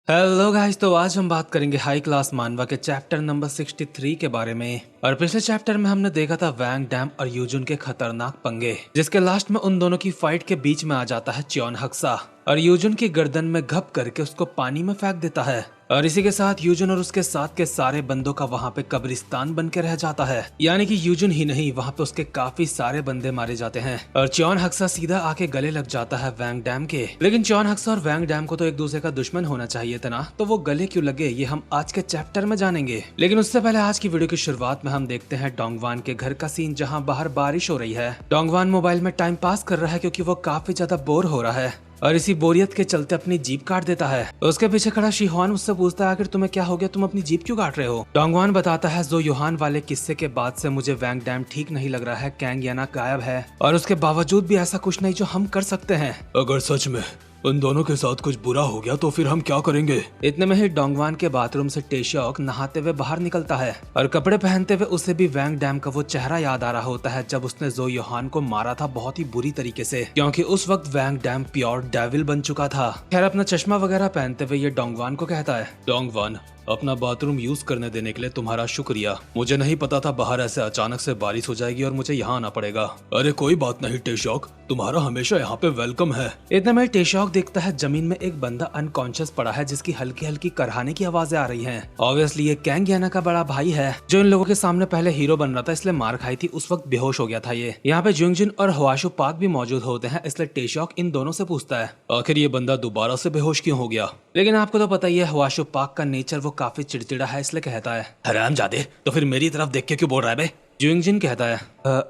Hello guys, तो आज हम बात करेंगे हाई क्लास मानवा के चैप्टर नंबर 63 के बारे में। और पिछले चैप्टर में हमने देखा था वैंग डैम और यूजुन के खतरनाक पंगे, जिसके लास्ट में उन दोनों की फाइट के बीच में आ जाता है च्योन हक्सा और यूजुन की गर्दन में घप करके उसको पानी में फेंक देता है। और इसी के साथ यूजुन और उसके साथ के सारे बंदों का वहाँ पे कब्रिस्तान बन के रह जाता है। यानी कि यूजुन ही नहीं, वहाँ पे उसके काफी सारे बंदे मारे जाते हैं और च्योन हक्सा सीधा आके गले लग जाता है वैंग डैम के। लेकिन च्योन हक्सा और वैंग डैम को तो एक दूसरे का दुश्मन होना चाहिए था ना, तो वो गले क्यों लगे ये हम आज के चैप्टर में जानेंगे। लेकिन उससे पहले आज की वीडियो की शुरुआत में हम देखते हैं डोंगवान के घर का सीन, जहाँ बाहर बारिश हो रही है। डोंगवान मोबाइल में टाइम पास कर रहा है क्योंकि वो काफी ज्यादा बोर हो रहा है और इसी बोरियत के चलते अपनी जीप काट देता है। उसके पीछे खड़ा शिहुआन उससे पूछता है आखिर तुम्हें क्या हो गया, तुम अपनी जीप क्यों काट रहे हो। डोंगवान बताता है जो युहान वाले किस्से के बाद से मुझे वैंग डैम ठीक नहीं लग रहा है। कैंग याना गायब है और उसके बावजूद भी ऐसा कुछ नहीं जो हम कर सकते हैं। अगर सच में उन दोनों के साथ कुछ बुरा हो गया तो फिर हम क्या करेंगे। इतने में ही डोंगवान के बाथरूम से टेशोक नहाते हुए बाहर निकलता है और कपड़े पहनते हुए उसे भी वैंग डैम का वो चेहरा याद आ रहा होता है जब उसने जो युहान को मारा था बहुत ही बुरी तरीके से, क्योंकि उस वक्त वैंग डैम प्योर डेविल बन चुका था। खैर अपना चश्मा वगैरह पहनते हुए ये डोंगवान को कहता है, डोंगवान, अपना बाथरूम यूज करने देने के लिए तुम्हारा शुक्रिया। मुझे नहीं पता था बाहर ऐसे अचानक से बारिश हो जाएगी और मुझे यहाँ आना पड़ेगा। अरे कोई बात नहीं टेशोक, तुम्हारा हमेशा यहाँ पे वेलकम है। इतने में टेशोक देखता है जमीन में एक बंदा अनकॉन्शियस पड़ा है जिसकी हल्की हल्की करहाने की आवाजें आ रही हैं। ऑब्वियसली ये कैंग याना का बड़ा भाई है जो इन लोगों के सामने पहले हीरो बन रहा था, इसलिए मार खाई थी, उस वक्त बेहोश हो गया था ये। यहाँ पे जुंगजिन और हवाशु पाक भी मौजूद होते हैं, इसलिए टेशोक इन दोनों से पूछता है आखिर ये बंदा दोबारा से बेहोश क्यों हो गया। लेकिन आपको तो पता ही है हवाशु पाक का नेचर वो काफी चिड़चिड़ा है, इसलिए कहता है हरामजादे, तो फिर मेरी तरफ देख के क्यों बोल रहा है बे। जुंगजिन कहता है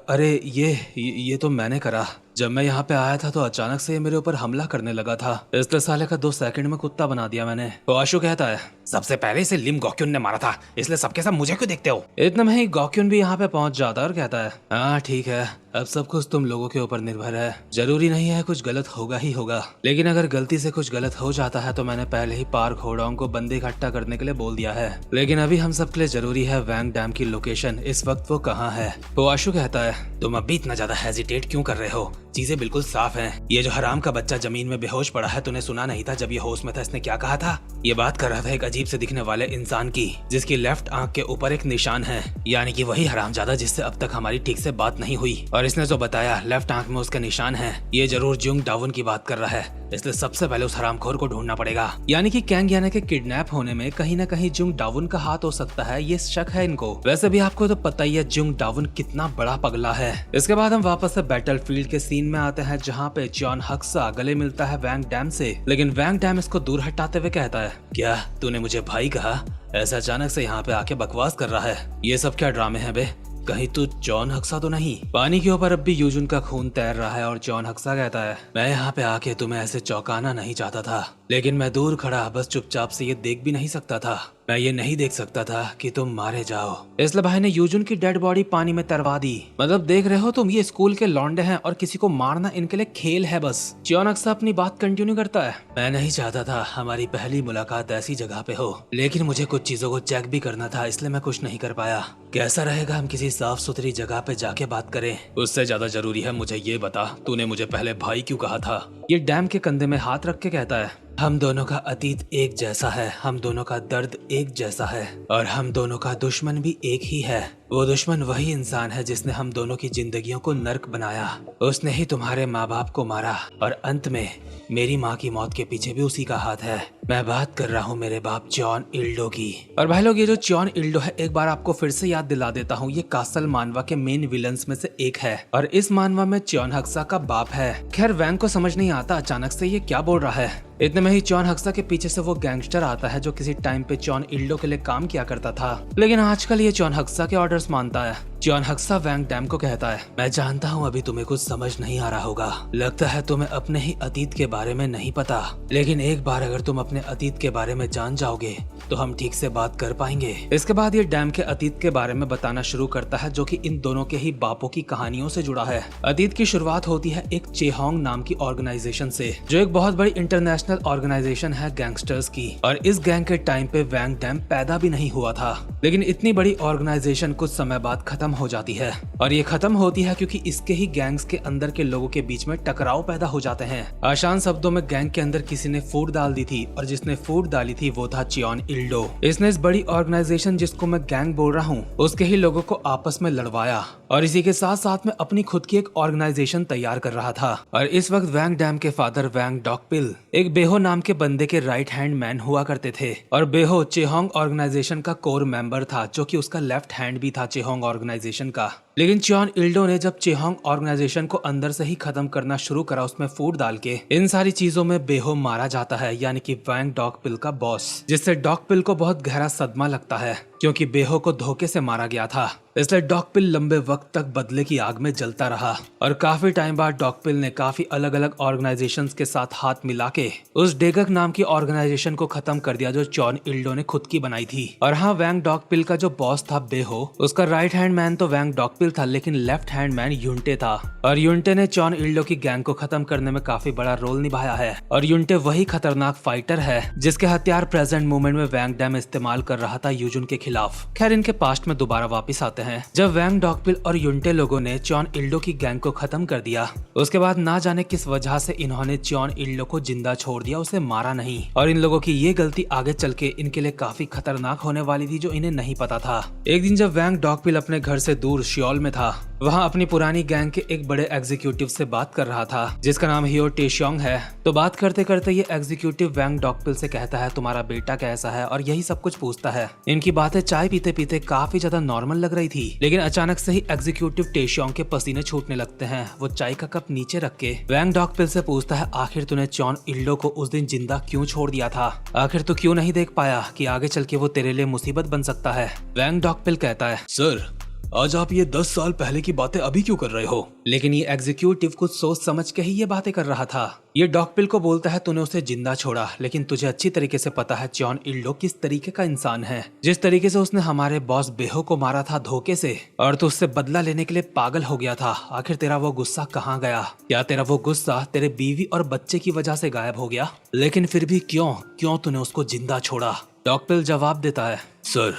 अरे ये तो मैंने करा। जब मैं यहाँ पे आया था तो अचानक से ये मेरे ऊपर हमला करने लगा था, इसलिए साले का 2 सेकंड में कुत्ता बना दिया मैंने। हवाशु कहता है सबसे पहले इसे लिम गॉक्युन ने मारा था, इसलिए सबके साथ मुझे क्यों देखते हो। इतना में ही गॉक्युन भी यहाँ पे पहुँच जाता है और कहता है हाँ ठीक है, अब सब कुछ तुम लोगों के ऊपर निर्भर है। जरूरी नहीं है कुछ गलत होगा ही होगा, लेकिन अगर गलती से कुछ गलत हो जाता है तो मैंने पहले ही पार्क होडोंग को बंदे इकट्ठा करने के लिए बोल दिया है। लेकिन अभी हम सबके लिए जरूरी है वैंग डैम की लोकेशन, इस वक्त वो कहाँ है। हवाशु कहता है तुम अभी इतना ज्यादा हेजिटेट क्यों कर रहे हो, चीजें बिल्कुल साफ हैं। ये जो हराम का बच्चा जमीन में बेहोश पड़ा है, तूने सुना नहीं था जब ये होश में था इसने क्या कहा था। ये बात कर रहा था एक अजीब से दिखने वाले इंसान की जिसकी लेफ्ट आंख के ऊपर एक निशान है, यानी कि वही हरामजादा जिससे अब तक हमारी ठीक से बात नहीं हुई। और इसने जो बताया लेफ्ट आंख में उसका निशान है, ये जरूर जुंग डाउन की बात कर रहा है, इसलिए सबसे पहले उस हरामखोर को ढूंढना पड़ेगा। यानी कि कैंग याना के किडनैप होने में कहीं न कहीं जुंग डाउन का हाथ हो सकता है, ये शक है इनको। वैसे भी आपको तो पता ही है जुंग डाउन कितना बड़ा पगला है। इसके बाद हम वापस से बैटलफील्ड के सीन में आते हैं जहाँ पे च्योन हक्सा गले मिलता है वैंग डैम से, लेकिन वैंग डैम इसको दूर हटाते हुए कहता है क्या तूने मुझे भाई कहा, ऐसा अचानक से यहाँ पे आके बकवास कर रहा है, ये सब क्या ड्रामे हैं बे, कहीं तू च्योन हक्सा तो नहीं। पानी के ऊपर अब भी यूजुन का खून तैर रहा है और च्योन हक्सा कहता है मैं यहाँ पे आके तुम्हें ऐसे चौंकाना नहीं चाहता था, लेकिन मैं दूर खड़ा बस चुपचाप से ये देख भी नहीं सकता था। मैं ये नहीं देख सकता था कि तुम मारे जाओ, इसलिए भाई ने यूजुन की डेड बॉडी पानी में तरवा दी। मतलब देख रहे हो तुम, ये स्कूल के लौंडे हैं और किसी को मारना इनके लिए खेल है बस। च्योन हक्सा अपनी बात कंटिन्यू करता है मैं नहीं चाहता था हमारी पहली मुलाकात ऐसी जगह पे हो, लेकिन मुझे कुछ चीजों को चेक भी करना था, इसलिए मैं कुछ नहीं कर पाया। कैसा रहेगा हम किसी साफ सुथरी जगह पे जाके बात करें। उससे ज्यादा जरूरी है मुझे ये बता, तूने मुझे पहले भाई क्यों कहा था। ये डैम के कंधे में हाथ रख के कहता है हम दोनों का अतीत एक जैसा है, हम दोनों का दर्द एक जैसा है और हम दोनों का दुश्मन भी एक ही है। वो दुश्मन वही इंसान है जिसने हम दोनों की जिंदगियों को नर्क बनाया, उसने ही तुम्हारे माँ बाप को मारा और अंत में मेरी माँ की मौत के पीछे भी उसी का हाथ है। मैं बात कर रहा हूँ मेरे बाप च्योन इल्डो की। और भाई लोग ये जो च्योन इल्डो है, एक बार आपको फिर से याद दिला देता हूँ, ये कासल मानवा के मेन विलन्स में से एक है और इस मानवा में च्योन हक्सा का बाप है। खैर वैंग को समझ नहीं आता अचानक से ये क्या बोल रहा है। इतने में ही च्योन हक्सा के पीछे से वो गैंगस्टर आता है जो किसी टाइम पे च्योन इल्डो के लिए काम किया करता था, लेकिन आजकल ये च्योन हक्सा के ऑर्डर्स मानता है। च्योन हक्सा वैंग डैम को कहता है मैं जानता हूँ अभी तुम्हें कुछ समझ नहीं आ रहा होगा, लगता है तुम्हें अपने ही अतीत के बारे में नहीं पता, लेकिन एक बार अगर तुम अपने अतीत के बारे में जान जाओगे तो हम ठीक से बात कर पाएंगे। इसके बाद ये डैम के अतीत के बारे में बताना शुरू करता है जो कि इन दोनों के ही बापों की कहानियों से जुड़ा है। अतीत की शुरुआत होती है एक चेहोंग नाम की ऑर्गेनाइजेशन से, जो एक बहुत बड़ी इंटरनेशनल ऑर्गेनाइजेशन है गैंगस्टर्स की, और इस गैंग के टाइम पे वैंग डैम पैदा भी नहीं हुआ था। लेकिन इतनी बड़ी ऑर्गेनाइजेशन कुछ समय बाद खत्म खत्म हो जाती है। और ये खत्म होती है क्योंकि इसके ही गैंग्स के अंदर के लोगों के बीच में टकराव पैदा हो जाते हैं। आसान शब्दों में गैंग के अंदर किसी ने फूट डाल दी थी और जिसने फूट डाली थी वो था चियोन इल्डो। इसने इस बड़ी ऑर्गेनाइजेशन जिसको मैं गैंग बोल रहा हूँ उसके ही लोगों को आपस में लड़वाया और इसी के साथ साथ में अपनी खुद की एक ऑर्गेनाइजेशन तैयार कर रहा था। और इस वक्त वैंग डैम के फादर वैंग डॉकपिल एक बेहो नाम के बंदे के राइट हैंड मैन हुआ करते थे और बेहो चेहोंग ऑर्गेनाइजेशन का कोर मेंबर था जो कि उसका लेफ्ट हैंड भी था चेहोंग ऑर्गेनाइजेशन का। लेकिन चियोन इल्डो ने जब चेहोंग ऑर्गेनाइजेशन को अंदर से ही खत्म करना शुरू करा उसमें फूट डाल के, इन सारी चीजों में बेहो मारा जाता है यानी कि वैंग डॉकपिल का बॉस, जिससे डॉकपिल को बहुत गहरा सदमा लगता है क्योंकि बेहो को धोखे से मारा गया था। इसलिए डॉकपिल लंबे वक्त तक बदले की आग में जलता रहा और काफी टाइम बाद डॉकपिल ने काफी अलग अलग ऑर्गेनाइजेशंस के साथ हाथ मिला के उस डेगक नाम की ऑर्गेनाइजेशन को खत्म कर दिया जो चियोन इल्डो ने खुद की बनाई थी। और हाँ, वैंग डॉकपिल का जो बॉस था बेहो, उसका राइट हैंड मैन तो वैंग डॉकपिल था लेकिन लेफ्ट हैंड मैन युनटे था और युनटे ने चियोन इल्डो की गैंग को खत्म करने में काफी बड़ा रोल निभाया है। और युनटे वही खतरनाक फाइटर है जिसके हथियार प्रेजेंट मोमेंट में वैंग डैम इस्तेमाल कर रहा था यूजुन के खिलाफ। खैर, इनके पास्ट में दोबारा वापिस आते हैं। जब वैंग डॉकपिल और युनटे लोगों ने चियोन इल्डो की गैंग को खत्म कर दिया उसके बाद ना जाने किस वजह से इन्होंने चियोन इल्डो को जिंदा छोड़ दिया, उसे मारा नहीं। और इन लोगों की ये गलती आगे चल के इनके लिए काफी खतरनाक होने वाली थी जो इन्हें नहीं पता था। एक दिन जब वैंग डॉकपिल अपने घर से दूर शियोल में था, वहाँ अपनी पुरानी गैंग के एक बड़े एग्जीक्यूटिव से बात कर रहा था जिसका नाम हियो टेशियोंग है। तो बात करते करते ये एग्जीक्यूटिव वैंग डॉकपिल से कहता है तुम्हारा बेटा कैसा है और यही सब कुछ पूछता है। इनकी बातें चाय पीते पीते काफी ज्यादा नॉर्मल लग रही थी लेकिन अचानक से ही एग्जीक्यूटिव टेशियोंग के पसीने छूटने लगते हैं। वो चाय का कप नीचे रख के वैंग डॉकपिल से पूछता है आखिर तूने चियोन इल्डो को उस दिन जिंदा क्यों छोड़ दिया था? आखिर तू क्यों नहीं देख पाया कि आगे चल के वो तेरे लिए मुसीबत बन सकता है? वैंग डॉकपिल कहता है सर, आज आप ये 10 साल पहले की बातें अभी क्यों कर रहे हो? लेकिन ये एग्जीक्यूटिव कुछ सोच समझ के ही ये बातें कर रहा था। ये डॉकपिल को बोलता है तूने उसे जिंदा छोड़ा लेकिन तुझे अच्छी तरीके से पता है चियोन इल्डो किस तरीके का इंसान है। जिस तरीके से उसने हमारे बॉस बेहो को मारा था धोखे से और तू उससे बदला लेने के लिए पागल हो गया था। आखिर तेरा वो गुस्सा कहाँ गया? क्या तेरा वो गुस्सा तेरे बीवी और बच्चे की वजह से गायब हो गया? लेकिन फिर भी क्यों तूने उसको जिंदा छोड़ा? डॉकपिल जवाब देता है सर,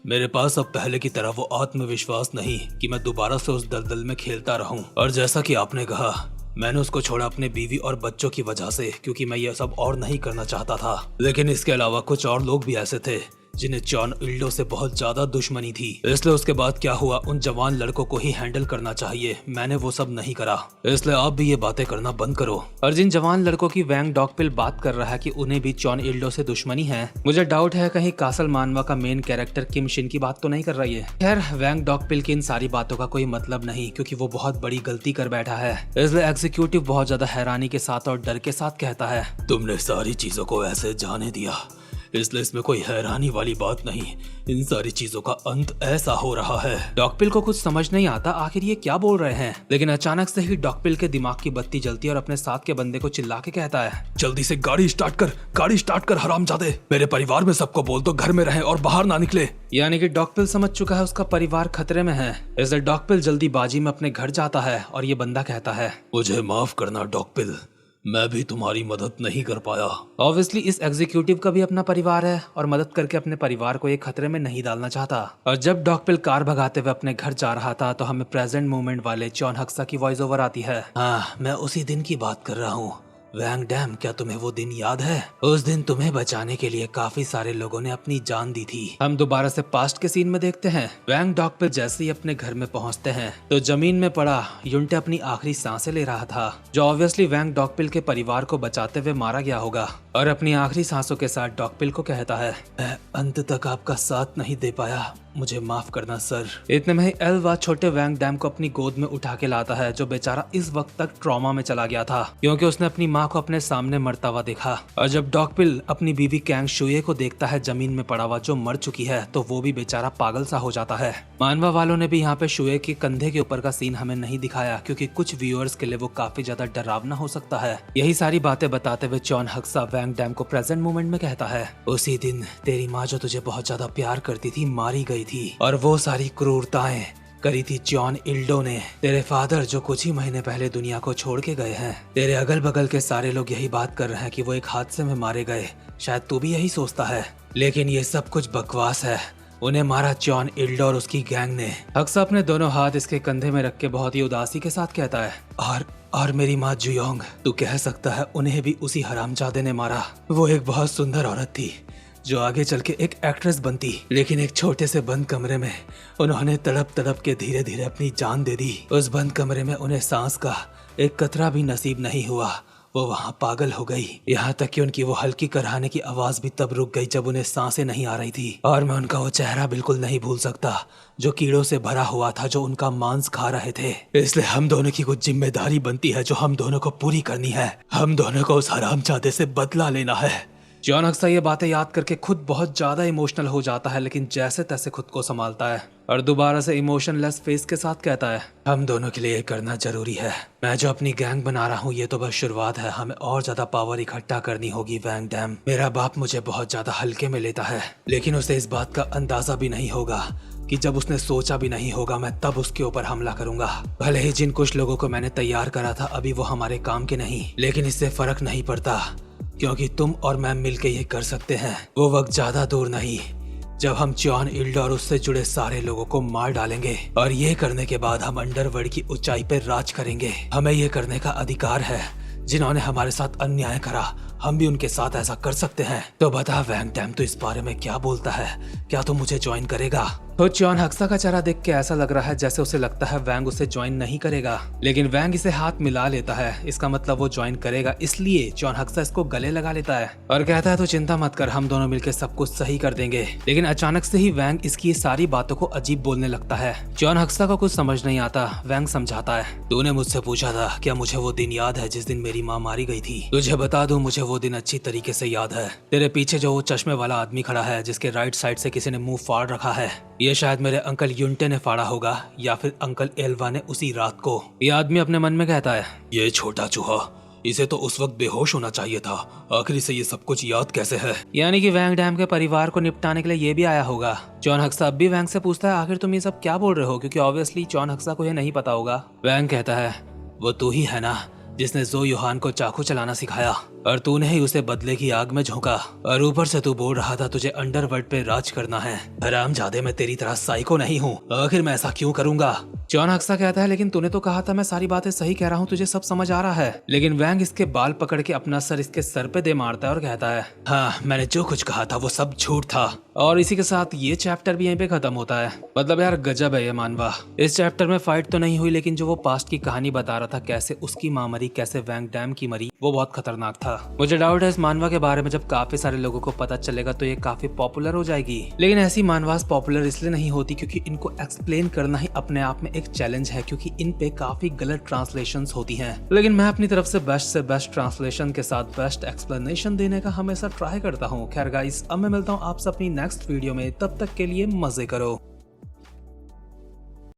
मेरे पास अब पहले की तरह वो आत्मविश्वास नहीं कि मैं दोबारा से उस दलदल में खेलता रहूं। और जैसा कि आपने कहा, मैंने उसको छोड़ा अपने बीवी और बच्चों की वजह से क्योंकि मैं ये सब और नहीं करना चाहता था। लेकिन इसके अलावा कुछ और लोग भी ऐसे थे जिन्हें चियोन इल्डो से बहुत ज्यादा दुश्मनी थी। इसलिए उसके बाद क्या हुआ, उन जवान लड़कों को ही हैंडल करना चाहिए। मैंने वो सब नहीं करा, इसलिए आप भी ये बातें करना बंद करो। और जिन जवान लड़कों की वैंग डॉकपिल बात कर रहा है कि उन्हें भी चियोन इल्डो से दुश्मनी है, मुझे डाउट है कहीं कासल मानवा का मेन कैरेक्टर किम शिन की बात तो नहीं कर रही है। खैर, वैंग डॉकपिल की इन सारी बातों का कोई मतलब नहीं क्योंकि वो बहुत बड़ी गलती कर बैठा है। इसलिए एग्जीक्यूटिव बहुत ज्यादा हैरानी के साथ और डर के साथ कहता है तुमने सारी चीजों को ऐसे जाने दिया, इसलिए इसमें कोई हैरानी वाली बात नहीं। इन सारी चीजों का अंत ऐसा हो रहा है। डॉकपिल को कुछ समझ नहीं आता आखिर ये क्या बोल रहे हैं, लेकिन अचानक से ही डॉकपिल के दिमाग की बत्ती जलती है और अपने साथ के बंदे को चिल्ला के कहता है जल्दी से गाड़ी स्टार्ट कर हरामजादे। मेरे परिवार में सबको बोल दो घर में रहें और बाहर ना निकले। यानी कि डॉकपिल समझ चुका है उसका परिवार खतरे में है। इसलिए डॉकपिल जल्दीबाजी में अपने घर जाता है और ये बंदा कहता है मुझे माफ करना डॉकपिल, मैं भी तुम्हारी मदद नहीं कर पाया। ऑब्वियसली इस एग्जीक्यूटिव का भी अपना परिवार है और मदद करके अपने परिवार को एक खतरे में नहीं डालना चाहता। और जब डॉकपिल कार भगाते हुए अपने घर जा रहा था तो हमें प्रेजेंट मोमेंट वाले चॉन हक्सा की वॉइस ओवर आती है। हाँ, मैं उसी दिन की बात कर रहा हूँ। वैंग डैम, क्या तुम्हें वो दिन याद है? उस दिन तुम्हें बचाने के लिए काफी सारे लोगों ने अपनी जान दी थी। हम दोबारा से पास्ट के सीन में देखते हैं। वैंग डॉकपिल जैसे ही अपने घर में पहुंचते हैं तो जमीन में पड़ा युनटे अपनी आखिरी सांसें ले रहा था, जो ऑब्वियसली वैंग डॉकपिल के परिवार को बचाते हुए मारा गया होगा। और अपनी आखिरी सांसों के साथ डॉकपिल को कहता है मैं अंत तक आपका साथ नहीं दे पाया, मुझे माफ करना सर। इतने में ही एल्वा छोटे वैंग डैम को अपनी गोद में उठा के लाता है, जो बेचारा इस वक्त तक ट्रॉमा में चला गया था क्योंकि उसने अपनी माँ को अपने सामने मरता हुआ देखा। और जब डॉकपिल अपनी बीवी कैंग शुए को देखता है जमीन में पड़ा हुआ जो मर चुकी है, तो वो भी बेचारा पागल सा हो जाता है। मानवा वालों ने भी यहाँ पे शुए के कंधे के ऊपर का सीन हमें नहीं दिखाया क्योंकि कुछ व्यूअर्स के लिए वो काफी ज्यादा डरावना हो सकता है। यही सारी बातें बताते हुए चॉन हक्सा वैंग डैम को प्रेजेंट मोमेंट में कहता है उसी दिन तेरी माँ जो तुझे बहुत ज्यादा प्यार करती थी मारी गई थी, और वो सारी क्रूरताएं करी थी चियोन इल्डो ने। तेरे फादर जो कुछ ही महीने पहले दुनिया को छोड़ के गए हैं। तेरे अगल बगल के सारे लोग यही बात कर रहे हैं कि वो एक हादसे में मारे गए। शायद तू भी यही सोचता है, लेकिन ये सब कुछ बकवास है। उन्हें मारा जॉन इल्ड और उसकी गैंग ने। हक्सा अपने दोनों हाथ इसके कंधे में रख के बहुत ही उदासी के साथ कहता है, और मेरी माँ जुयोंग, तू कह सकता है उन्हें भी उसी हरामजादे ने मारा। वो एक बहुत सुंदर औरत थी जो आगे चल के एक एक्ट्रेस बनती, लेकिन एक छोटे से बंद कमरे में उन्होंने तड़प तड़प के धीरे धीरे अपनी जान दे दी। उस बंद कमरे में उन्हें सांस का एक कतरा भी नसीब नहीं हुआ। वो वहाँ पागल हो गई, यहाँ तक कि उनकी वो हल्की कराहने की आवाज भी तब रुक गई जब उन्हें सांसें नहीं आ रही थी। और मैं उनका वो चेहरा बिल्कुल नहीं भूल सकता जो कीड़ों से भरा हुआ था, जो उनका मांस खा रहे थे। इसलिए हम दोनों की कुछ जिम्मेदारी बनती है जो हम दोनों को पूरी करनी है। हम दोनों को उस हरामजादे से बदला लेना है। जॉन हक्सा ये बातें याद करके खुद बहुत ज्यादा इमोशनल हो जाता है, लेकिन जैसे तैसे खुद को संभालता है और दोबारा से इमोशनलेस फेस के साथ कहता है, हम दोनों के लिए ये करना जरूरी है। मैं जो अपनी गैंग बना रहा हूँ ये तो बस शुरुआत है, हमें और ज्यादा पावर इकट्ठा करनी होगी वैंग डैम। मेरा बाप मुझे बहुत ज्यादा हल्के में लेता है, लेकिन उसे इस बात का अंदाजा भी नहीं होगा कि जब उसने सोचा भी नहीं होगा मैं तब उसके ऊपर हमला करूंगा। भले ही जिन कुछ लोगों को मैंने तैयार करा था अभी वो हमारे काम के नहीं, लेकिन इससे फर्क नहीं पड़ता क्योंकि तुम और मैं मिलके ये कर सकते हैं। वो वक्त ज्यादा दूर नहीं जब हम जॉन इल्ड और उससे जुड़े सारे लोगों को मार डालेंगे और ये करने के बाद हम अंडरवर्ल्ड की ऊंचाई पर राज करेंगे। हमें ये करने का अधिकार है। जिन्होंने हमारे साथ अन्याय करा हम भी उनके साथ ऐसा कर सकते हैं। तो बता वैंग डैम, तू इस बारे में क्या बोलता है? क्या तू मुझे ज्वाइन करेगा? तो जॉन हक्सा का चेहरा देख के ऐसा लग रहा है जैसे उसे लगता है वैंग उसे ज्वाइन नहीं करेगा, लेकिन वैंग इसे हाथ मिला लेता है। इसका मतलब वो ज्वाइन करेगा, इसलिए जॉन हक्सा इसको गले लगा लेता है और कहता है तो चिंता मत कर, हम दोनों मिलकर सब कुछ सही कर देंगे। लेकिन अचानक से ही वैंग इसकी सारी बातों को अजीब बोलने लगता है। जॉन हक्सा को कुछ समझ नहीं आता। वैंग समझाता है, तूने मुझसे पूछा था क्या मुझे वो दिन याद है जिस दिन मेरी माँ मारी गई थी? तुझे बता दूं मुझे वो दिन अच्छी तरीके से याद है। तेरे पीछे जो वो चश्मे वाला आदमी खड़ा है जिसके राइट साइड से किसी ने मुंह फाड़ रखा है, ये शायद मेरे अंकल युनटे ने फाड़ा होगा या फिर अंकल एल्वा ने उसी रात को। ये आदमी अपने मन में कहता है, ये छोटा चूहा, इसे तो उस वक्त बेहोश होना चाहिए था, आखिर इसे ये सब कुछ याद कैसे है? यानी कि वैंग डैम के परिवार को निपटाने के लिए ये भी आया होगा। जॉन हक्सा अब भी वैंग से पूछता है, आखिर तुम ये सब क्या बोल रहे हो? क्योंकि ऑब्वियसली जॉन हक्सा को ये नहीं पता होगा। वैंग कहता है, वो तू ही है ना जिसने जो योहान को चाकू चलाना सिखाया और तूने ही उसे बदले की आग में झोंका और ऊपर से तू बोल रहा था तुझे अंडरवर्ल्ड पे राज करना है। हरामजादे, मैं तेरी तरह साइको नहीं हूँ, आखिर मैं ऐसा क्यों करूंगा? जॉन हक्सा कहता है, लेकिन तूने तो कहा था मैं सारी बातें सही कह रहा हूँ, तुझे सब समझ आ रहा है। लेकिन वैंग इसके बाल पकड़ के अपना सर इसके सर पे दे मारता है और कहता है, हाँ, मैंने जो कुछ कहा था वो सब झूठ था। और इसी के साथ ये चैप्टर भी यहीं पे खत्म होता है। मतलब यार गजब है ये मानवा। इस चैप्टर में फाइट तो नहीं हुई, लेकिन जो वो पास्ट की कहानी बता रहा था, कैसे उसकी माँ मरी, कैसे वैंग डैम की मरी, वो बहुत खतरनाक था। मुझे डाउट है इस मानवा के बारे में जब काफी सारे लोगों को पता चलेगा तो ये काफी पॉपुलर हो जाएगी। लेकिन ऐसी मानवास पॉपुलर इसलिए नहीं होती क्योंकि इनको एक्सप्लेन करना ही अपने आप में एक चैलेंज है, क्योंकि इन पे काफी गलत ट्रांसलेशंस होती हैं। लेकिन मैं अपनी तरफ से बेस्ट ट्रांसलेशन के साथ बेस्ट एक्सप्लेनेशन देने का हमेशा ट्राई करता हूँ। खैर गाइस, अब मैं मिलता हूँ आपसे अपनी नेक्स्ट वीडियो में, तब तक के लिए मजे करो।